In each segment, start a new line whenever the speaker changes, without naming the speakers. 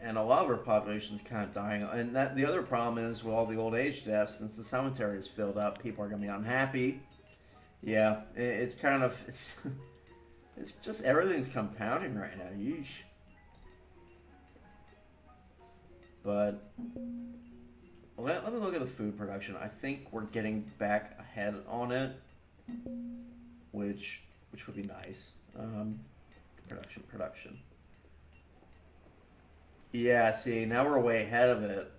and a lot of our population is kind of dying. And that the other problem is with all the old age deaths, since the cemetery is filled up, people are going to be unhappy. Yeah, it's kind of it's just everything's compounding right now. Yeesh. But let me look at the food production. I think we're getting back ahead on it, which would be nice. Production. Yeah, see, now we're way ahead of it.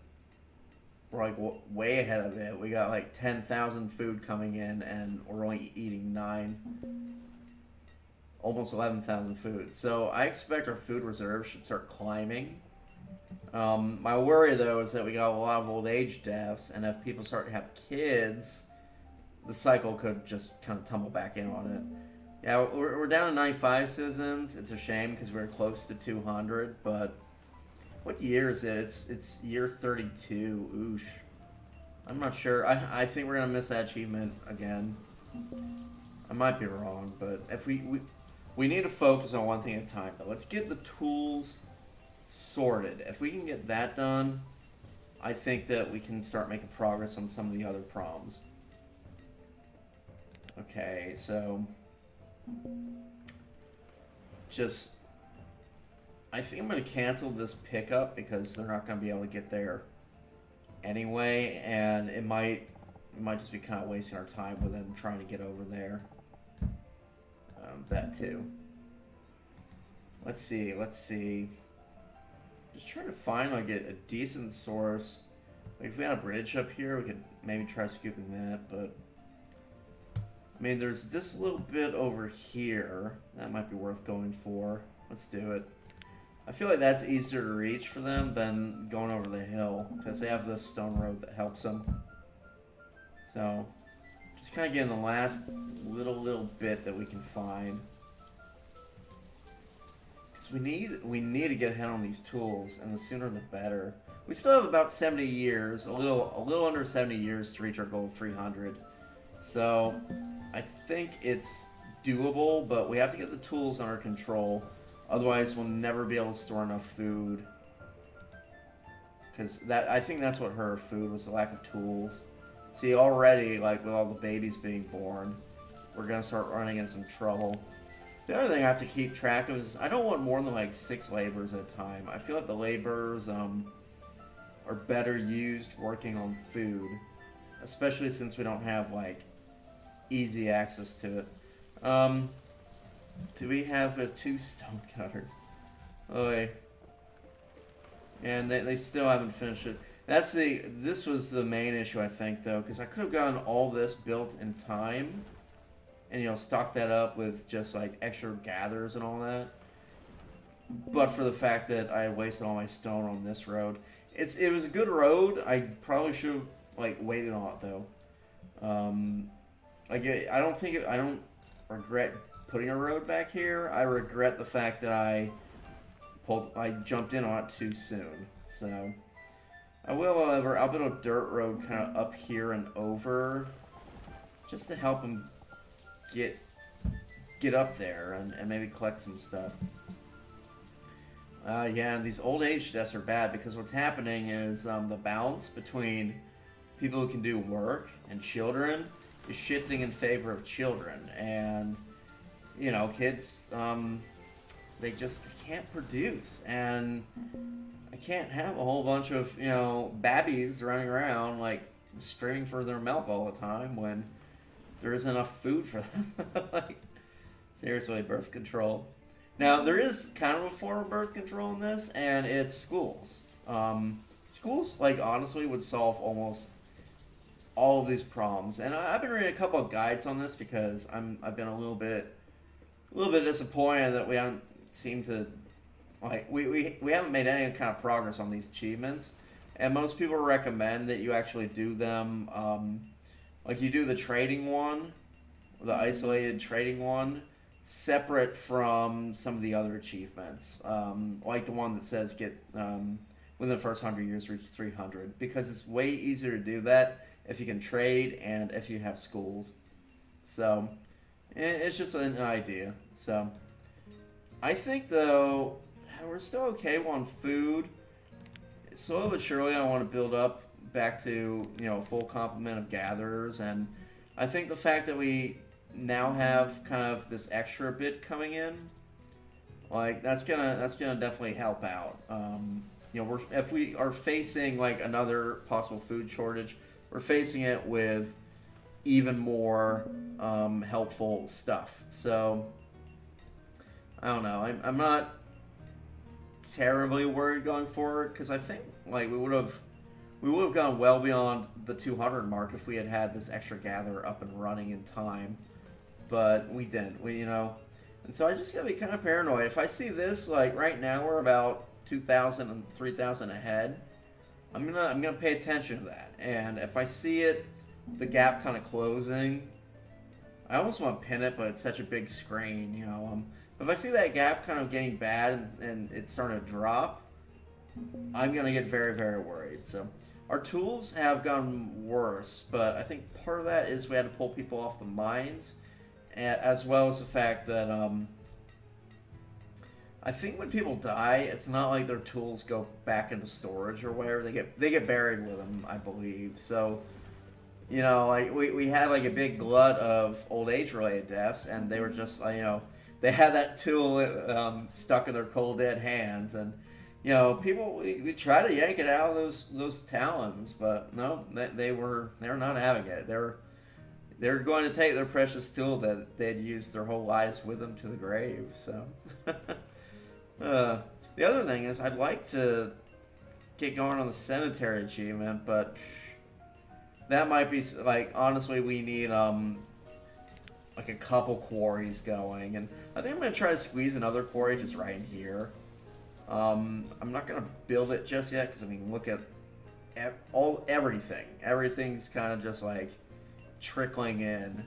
We're like way ahead of it. We got like 10,000 food coming in, and we're only eating 9, almost 11,000 food. So I expect our food reserves should start climbing. My worry though is that we got a lot of old age deaths, and if people start to have kids, the cycle could just kind of tumble back in on it. Yeah, we're down to 95 citizens. It's a shame because we were close to 200, but what year is it? It's year 32. Oosh. I'm not sure. I think we're gonna miss that achievement again. I might be wrong, but if we need to focus on one thing at a time. But let's get the tools sorted. If we can get that done, I think that we can start making progress on some of the other problems. Okay, so just I think I'm going to cancel this pickup because they're not going to be able to get there anyway, and it might just be kind of wasting our time with them trying to get over there. That too. Let's see. Just trying to find like a decent source. Like if we had a bridge up here, we could maybe try scooping that, but I mean, there's this little bit over here that might be worth going for. Let's do it. I feel like that's easier to reach for them than going over the hill because they have the stone road that helps them. So, just kind of getting the last little bit that we can find. Because we need to get ahead on these tools, and the sooner the better. We still have about 70 years, a little under 70 years to reach our goal of 300. So, I think it's doable, but we have to get the tools under control. Otherwise, we'll never be able to store enough food. Because I think that's what hurt our food, was the lack of tools. See, already, like, with all the babies being born, we're going to start running into some trouble. The other thing I have to keep track of is I don't want more than, like, 6 laborers at a time. I feel like the laborers are better used working on food. Especially since we don't have, like, easy access to it. Do we have 2 stone cutters? Oh, wait. And they still haven't finished it. This was the main issue, I think, though, because I could have gotten all this built in time, and stock that up with just like extra gathers and all that. But for the fact that I wasted all my stone on this road, it was a good road. I probably should have like waited on it though. I don't regret putting a road back here. I regret the fact that I jumped in on it too soon. So I will, however, I'll build a dirt road kind of up here and over, just to help him get up there and maybe collect some stuff. Yeah, these old age deaths are bad because what's happening is the balance between people who can do work and children is shifting in favor of children, and kids they can't produce, and I can't have a whole bunch of babbies running around like screaming for their milk all the time when there isn't enough food for them. Like, seriously, birth control. Now there is kind of a form of birth control in this, and it's schools. Schools, like, honestly would solve almost all of these problems, and I've been reading a couple of guides on this because I've been a little bit disappointed that we haven't seemed to we haven't made any kind of progress on these achievements, and most people recommend that you actually do them like you do the trading one, the isolated trading one, separate from some of the other achievements, like the one that says get within the first 100 years reach 300, because it's way easier to do that if you can trade and if you have schools. So it's just an idea. So I think though we're still okay on food. slowly but surely, I want to build up back to full complement of gatherers, and I think the fact that we now have kind of this extra bit coming in, like that's gonna definitely help out. If we are facing like another possible food shortage, we're facing it with even more helpful stuff. So I don't know. I'm not terribly worried going forward because I think like we would have gone well beyond the 200 mark if we had had this extra gather up and running in time, but we didn't. And so I just gotta be kind of paranoid. If I see this, like right now we're about 2,000 and 3,000 ahead. I'm gonna pay attention to that, and if I see it, the gap kind of closing, I almost want to pin it, but it's such a big screen. But if I see that gap kind of getting bad and it's starting to drop, I'm gonna get very, very worried. So our tools have gotten worse, but I think part of that is we had to pull people off the mines, as well as the fact that I think when people die, it's not like their tools go back into storage or whatever. They get buried with them, I believe. So, like we had like a big glut of old age related deaths, and they were just they had that tool stuck in their cold dead hands, and people we tried to yank it out of those talons, but no, they're not having it. They're going to take their precious tool that they'd used their whole lives with them to the grave. So. The other thing is, I'd like to get going on the cemetery achievement, but that might be like honestly, we need like a couple quarries going, and I think I'm gonna try to squeeze another quarry just right in here. I'm not gonna build it just yet because I mean, look at everything. Everything's kind of just like trickling in.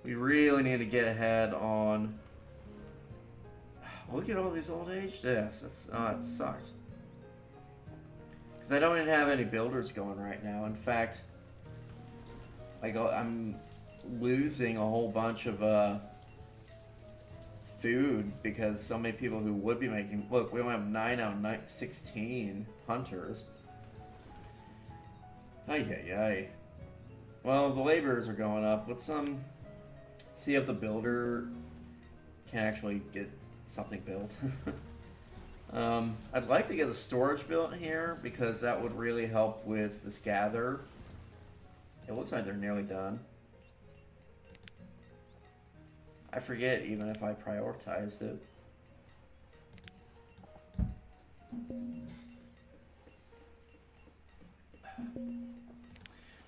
We really need to get ahead on. Look at all these old age deaths. That sucks. Because I don't even have any builders going right now. In fact, I'm losing a whole bunch of food because so many people who would be making. Look, we only have 9 out of 16 hunters. Ay. Well, the laborers are going up. Let's see if the builder can actually get something built. I'd like to get a storage built here because that would really help with this gather. It looks like they're nearly done. I forget even if I prioritized it.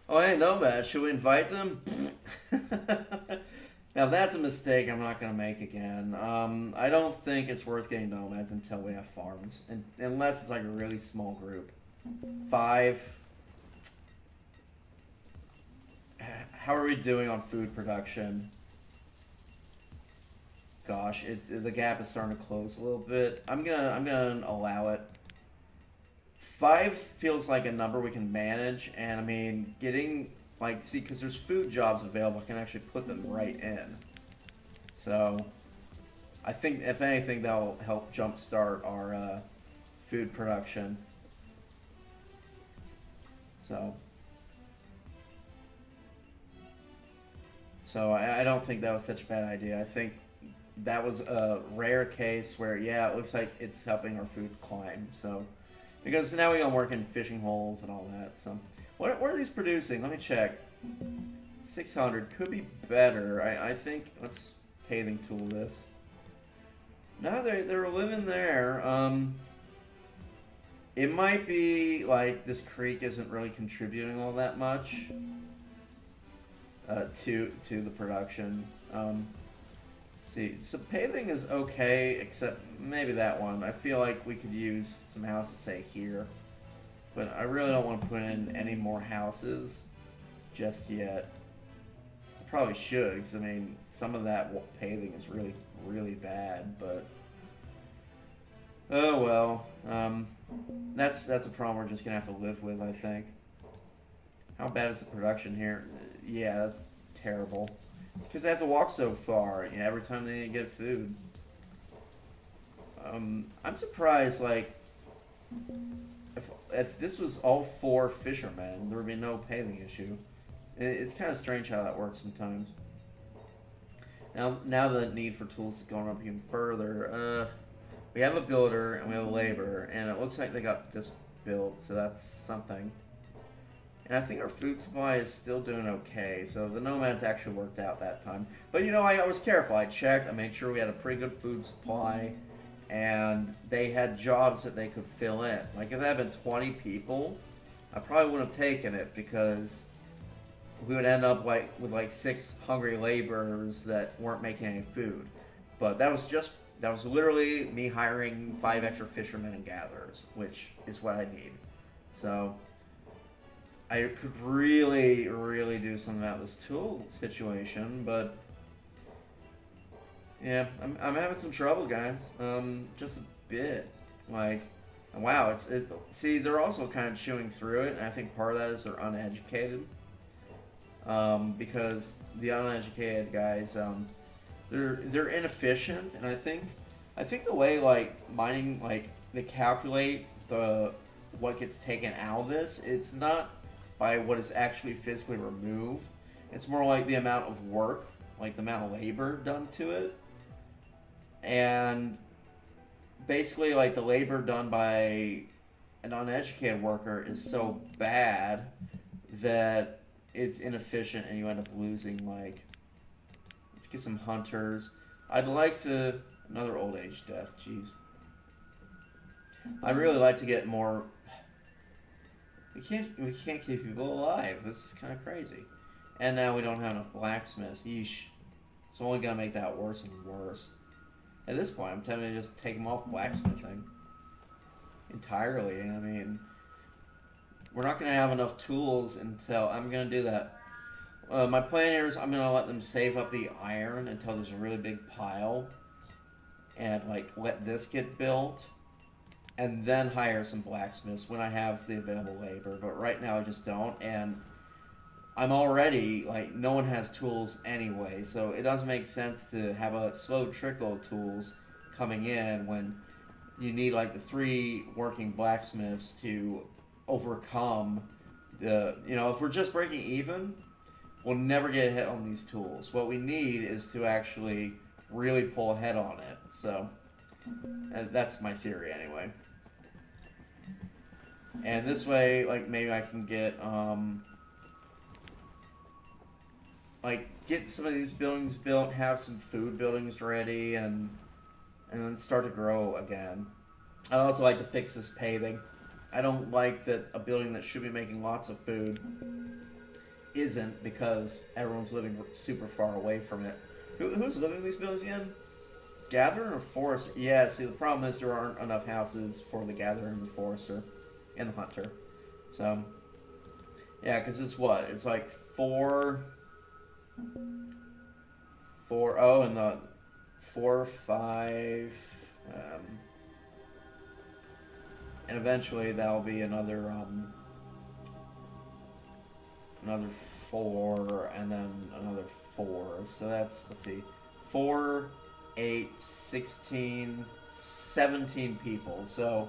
Oh, hey, Nomad, should we invite them? Now that's a mistake I'm not going to make again. I don't think it's worth getting nomads until we have farms. Unless it's like a really small group. 5. How are we doing on food production? Gosh, the gap is starting to close a little bit. I'm gonna allow it. 5 feels like a number we can manage, and I mean, getting like, see, because there's food jobs available, I can actually put them right in. So, I think, if anything, that'll help jumpstart our food production. So I don't think that was such a bad idea. I think that was a rare case where, yeah, it looks like it's helping our food climb. So, because now we can work in fishing holes and all that. So. What are these producing? Let me check. 600 could be better. I think let's paving tool this. No, they're living there. It might be like this creek isn't really contributing all that much to the production. See, so paving is okay, except maybe that one. I feel like we could use some houses, say here. But I really don't want to put in any more houses just yet. I probably should, because I mean, some of that paving is really, really bad, but oh well. That's a problem we're just gonna have to live with, I think. How bad is the production here? Yeah, that's terrible. It's because they have to walk so far, every time they need to get food. I'm surprised, like, if this was all 4 fishermen, there would be no paving issue. It's kind of strange how that works sometimes. Now the need for tools is going up even further. We have a builder and we have a laborer, and it looks like they got this built, so that's something. And I think our food supply is still doing okay, so the nomads actually worked out that time. But you know, I was careful. I checked, I made sure we had a pretty good food supply, and they had jobs that they could fill in. Like if there had been 20 people, I probably wouldn't have taken it because we would end up like with like 6 hungry laborers that weren't making any food. But that was literally me hiring 5 extra fishermen and gatherers, which is what I need. So I could really, really do something about this tool situation, but yeah, I'm having some trouble, guys. Just a bit. Like, wow, see, they're also kind of chewing through it, and I think part of that is they're uneducated. Because the uneducated guys, they're inefficient, and I think the way like mining, like they calculate what gets taken out of this, it's not by what is actually physically removed. It's more like the amount of work, like the amount of labor done to it. And basically, like the labor done by an uneducated worker is so bad that it's inefficient and you end up losing, like, let's get some hunters. I'd like to, another old age death, jeez. I'd really like to get more. We can't keep people alive. This is kind of crazy. And now we don't have enough blacksmiths. Yeesh. It's only gonna make that worse and worse. At this point, I'm tempted to just take them off blacksmithing entirely. I mean, we're not gonna have enough tools until I'm gonna do that. My plan here is I'm gonna let them save up the iron until there's a really big pile, and like let this get built. And then hire some blacksmiths when I have the available labor. But right now I just don't, and I'm already, like, no one has tools anyway, so it doesn't make sense to have a slow trickle of tools coming in when you need, like, the 3 working blacksmiths to overcome the, you know, if we're just breaking even, we'll never get a hit on these tools. What we need is to actually really pull ahead on it, so that's my theory anyway. And this way, like, maybe I can get, like, get some of these buildings built, have some food buildings ready, and then start to grow again. I'd also like to fix this paving. I don't like that a building that should be making lots of food isn't, because everyone's living super far away from it. Who's living in these buildings again? Gatherer or Forester? Yeah, see, the problem is there aren't enough houses for the Gatherer and the Forester and the Hunter. So, yeah, because it's what? It's like 4, and the 4, 5, and eventually that'll be another 4, and then another 4. So that's, let's see, 4, 8, 16, 17 people. So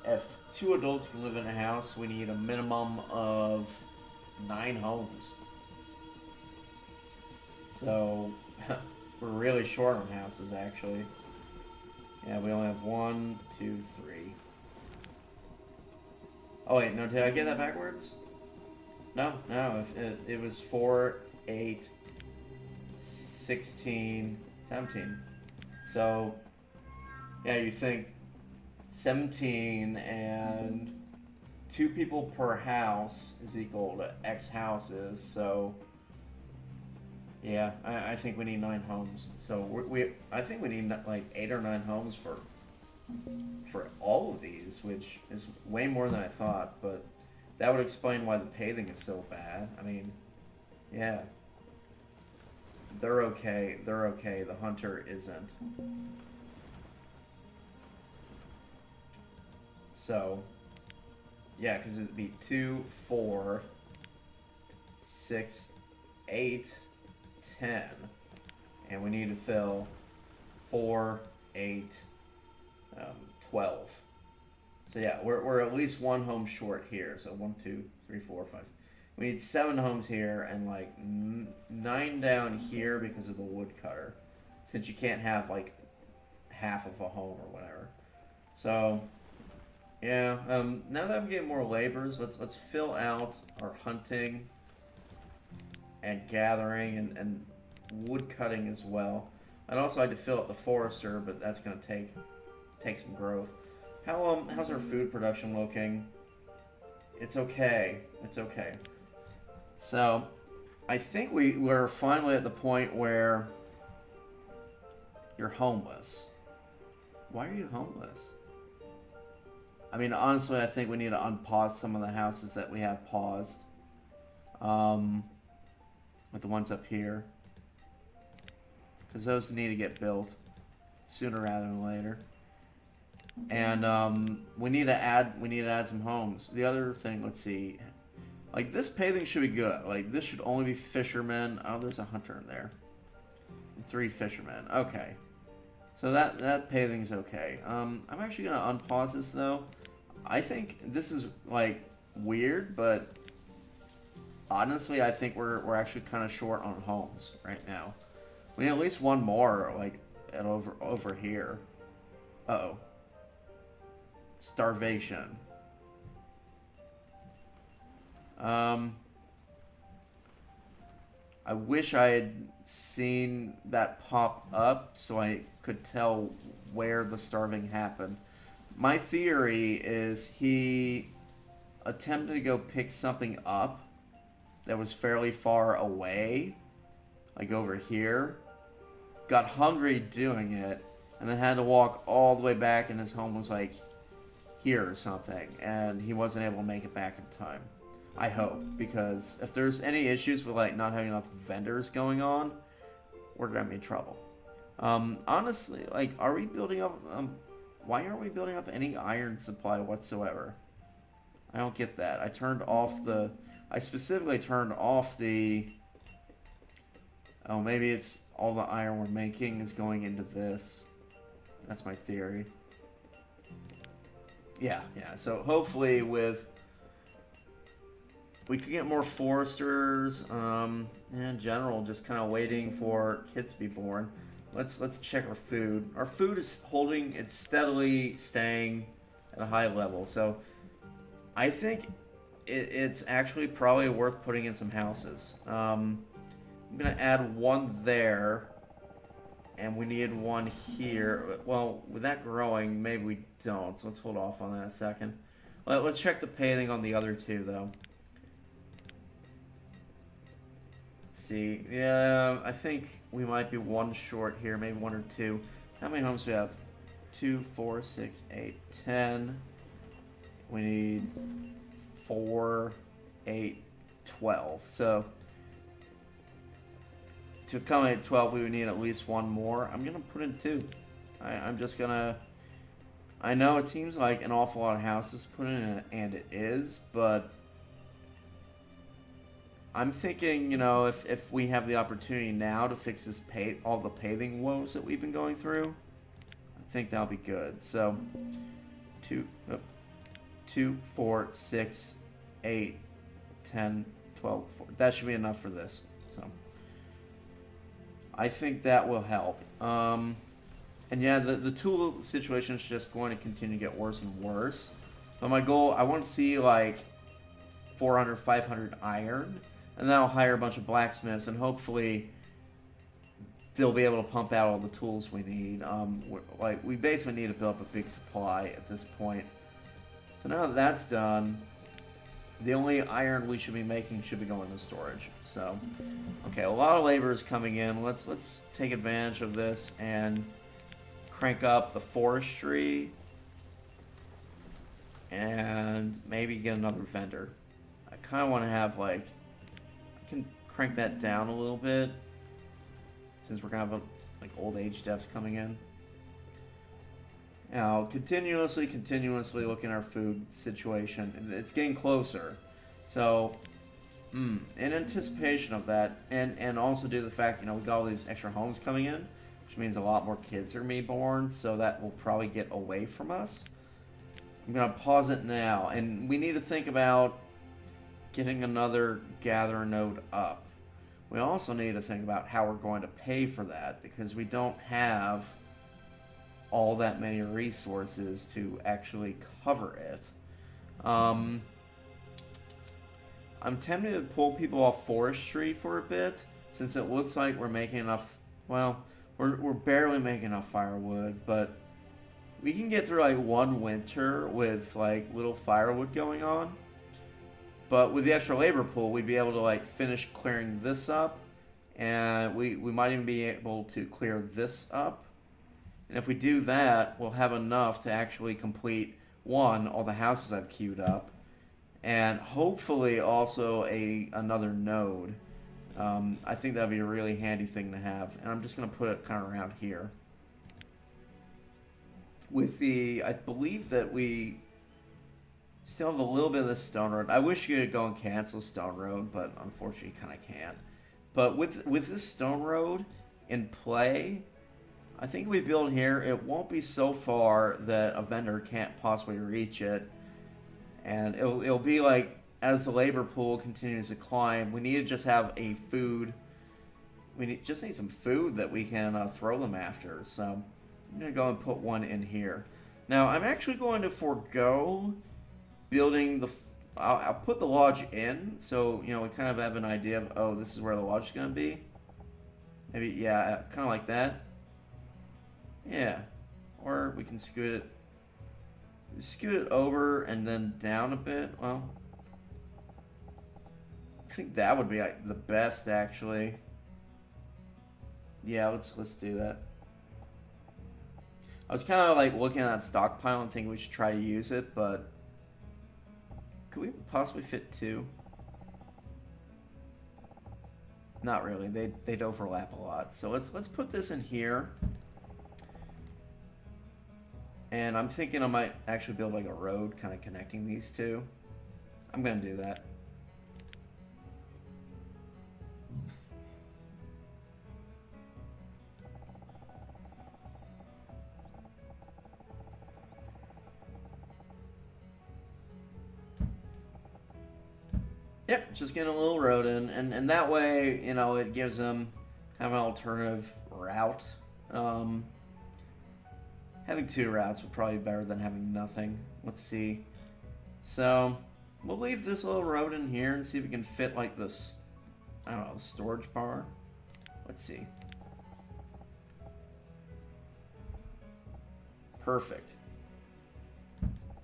if 2 adults can live in a house, we need a minimum of 9 homes. So we're really short on houses, actually. Yeah, we only have 1, 2, 3. Oh wait, no, did I get that backwards? No, if it was 4, 8, 16, 17. So, yeah, you think 17 and 2 people per house is equal to X houses, so yeah, I think we need 9 homes. So I think we need like 8 or 9 homes for all of these, which is way more than I thought, but that would explain why the paving is so bad. I mean, yeah. They're okay. The Hunter isn't. So, yeah, because it'd be 2, 4, 6, 8, 10. And we need to fill 4, 8, um, 12. So yeah, we're at least one home short here. So 1, 2, 3, 4, 5. We need 7 homes here and like 9 down here because of the woodcutter, since you can't have like half of a home or whatever. So yeah, now that I'm getting more laborers, let's fill out our hunting and gathering and wood cutting as well. I'd also like to fill out the forester, but that's gonna take some growth. How's our food production looking? It's okay. It's okay. So I think we're finally at the point where you're homeless. Why are you homeless? I mean, honestly, I think we need to unpause some of the houses that we have paused. With the ones up here. Because those need to get built sooner rather than later. And we need to add some homes. The other thing, let's see. Like, this paving should be good. Like, this should only be fishermen. Oh, there's a hunter in there. 3 fishermen. Okay. So that paving's okay. I'm actually gonna unpause this though. I think this is like weird, but honestly, I think we're actually kind of short on homes right now. We need at least one more, like at over here. Uh-oh. Starvation. I wish I had seen that pop up so I could tell where the starving happened. My theory is he attempted to go pick something up that was fairly far away, like over here, got hungry doing it, and then had to walk all the way back, and his home was like here or something, and he wasn't able to make it back in time. I hope, because if there's any issues with like not having enough vendors going on, we're gonna be in trouble. Honestly, like, are we building up? Why aren't we building up any iron supply whatsoever? I don't get that. I specifically turned off the. Oh, maybe it's all the iron we're making is going into this. That's my theory. Yeah. So hopefully we could get more foresters. In general, just kind of waiting for kids to be born. Let's check our food. Our food is holding. It's steadily staying at a high level. So I think it's actually probably worth putting in some houses. I'm gonna add one there, and we need one here. Well, with that growing, maybe we don't. So let's hold off on that a second. Let's check the paving on the other two, though. See, yeah, I think we might be one short here, maybe 1 or 2. How many homes do we have? 2, 4, 6, 8, 10. We need 4, 8, 12. So to accommodate 12, we would need at least one more. I'm gonna put in 2. I'm just gonna. I know it seems like an awful lot of houses to put in, and it is, but I'm thinking, if we have the opportunity now to fix this all the paving woes that we've been going through, I think that'll be good. So, 2, 4, 6, 8, 10, 12, 14. That should be enough for this. So, I think that will help. And yeah, the tool situation is just going to continue to get worse and worse. But my goal, I want to see like 400, 500 iron. And then I'll hire a bunch of blacksmiths, and hopefully they'll be able to pump out all the tools we need. We basically need to build up a big supply at this point. So now that that's done, the only iron we should be making should be going to storage. So, okay, a lot of labor is coming in. Let's take advantage of this and crank up the forestry, and maybe get another vendor. I kind of want to have like. Can crank that down a little bit since we're gonna have like old age deaths coming in. Now, continuously looking at our food situation. It's getting closer. So, in anticipation of that, and also due to the fact we got all these extra homes coming in, which means a lot more kids are going to be born, so that will probably get away from us. I'm going to pause it now, and we need to think about getting another gather node up. We also need to think about how we're going to pay for that, because we don't have all that many resources to actually cover it. I'm tempted to pull people off forestry for a bit, since it looks like we're making enough. Well, we're barely making enough firewood, but we can get through like one winter with like little firewood going on. But with the extra labor pool, we'd be able to like finish clearing this up, and we might even be able to clear this up. And if we do that, we'll have enough to actually complete all the houses I've queued up, and hopefully also another node. I think that'd be a really handy thing to have, and I'm just gonna put it kind of around here. I believe that we still have a little bit of the stone road. I wish you could go and cancel stone road, but unfortunately you kind of can't. But with this stone road in play, I think we build here, it won't be so far that a vendor can't possibly reach it. And it'll be like, as the labor pool continues to climb, we need to just have a food. Just need some food that we can throw them after. So I'm going to go and put one in here. Now, I'm actually going to forego building the... I'll put the lodge in, so, we kind of have an idea of, oh, this is where the lodge is going to be. Maybe, yeah, kind of like that. Yeah. Or we can scoot it over and then down a bit. Well, I think that would be like the best, actually. Yeah, let's do that. I was kind of like looking at that stockpile and thinking we should try to use it, but could we possibly fit two? Not really. They'd overlap a lot. So let's put this in here. And I'm thinking I might actually build like a road kind of connecting these two. I'm going to do that. Yep, just getting a little road in. And that way, it gives them kind of an alternative route. Having two routes would probably be better than having nothing. Let's see. So, we'll leave this little road in here and see if we can fit like this, I don't know, the storage bar. Let's see. Perfect.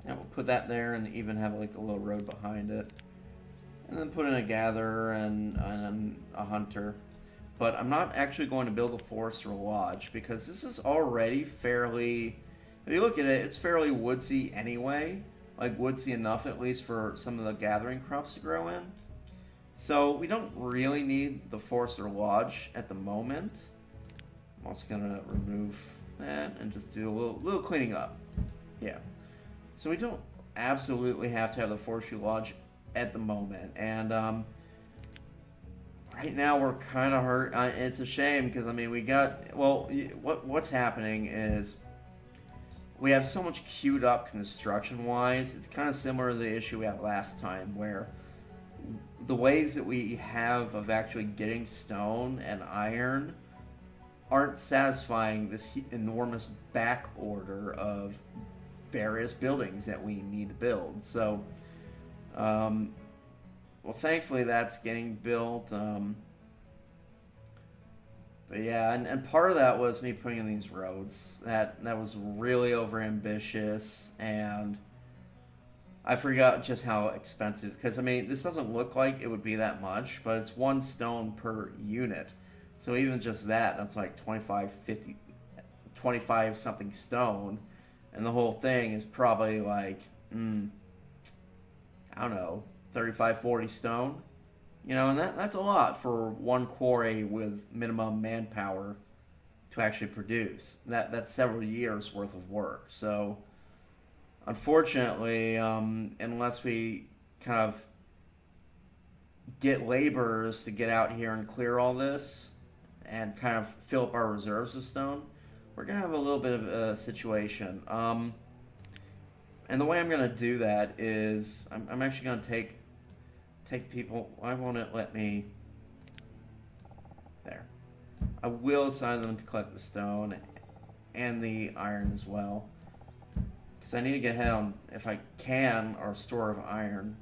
And we'll put that there and even have like a little road behind it. And then put in a gatherer and a hunter. But I'm not actually going to build a forest or a lodge, because this is already fairly, if you look at it, it's fairly woodsy anyway. Like woodsy enough at least for some of the gathering crops to grow in. So we don't really need the forest or lodge at the moment. I'm also going to remove that and just do a little cleaning up. Yeah. So we don't absolutely have to have the forest or lodge at the moment. And right now we're kind of hurt. It's a shame because we got, well, what's happening is we have so much queued up construction wise. It's kind of similar to the issue we had last time, where the ways that we have of actually getting stone and iron aren't satisfying this enormous back order of various buildings that we need to build. So well, thankfully that's getting built. But yeah, and part of that was me putting in these roads. That was really overambitious, and I forgot just how expensive. Because this doesn't look like it would be that much, but it's 1 stone per unit. So even just that's like 25 something stone, and the whole thing is probably like I don't know, 35, 40 stone. And that's a lot for one quarry with minimum manpower to actually produce. That's several years worth of work. So, unfortunately, unless we kind of get laborers to get out here and clear all this, and kind of fill up our reserves with stone, we're gonna have a little bit of a situation. And the way I'm gonna do that is I'm actually gonna take people. Why won't it let me? There. I will assign them to collect the stone and the iron as well, because I need to get ahead on, if I can, our store of iron.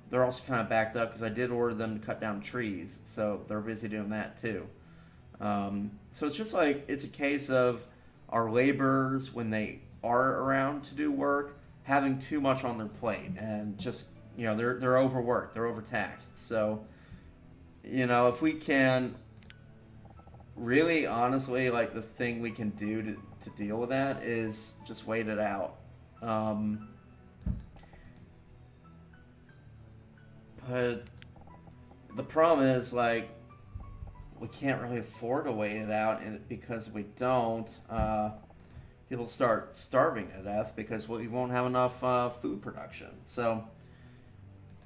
They're also kind of backed up because I did order them to cut down trees, so they're busy doing that too. So it's just like, it's a case of our laborers, when they are around to do work, having too much on their plate, and just, you know, they're overworked, they're overtaxed. So, you know, if we can really, honestly, like, the thing we can do to deal with that is just wait it out. But the problem is, like, we can't really afford to wait it out, and because if we don't, people start starving to death because we won't have enough food production. So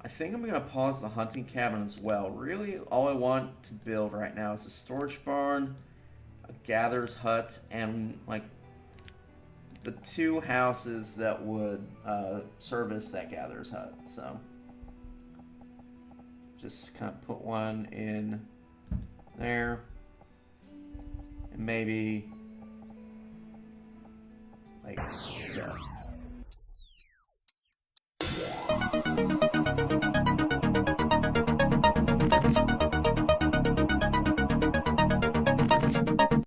I think I'm going to pause the hunting cabin as well. Really, all I want to build right now is a storage barn, a gatherer's hut, and, like, the 2 houses that would service that gatherer's hut. So just kind of put one in there, and maybe like, yeah.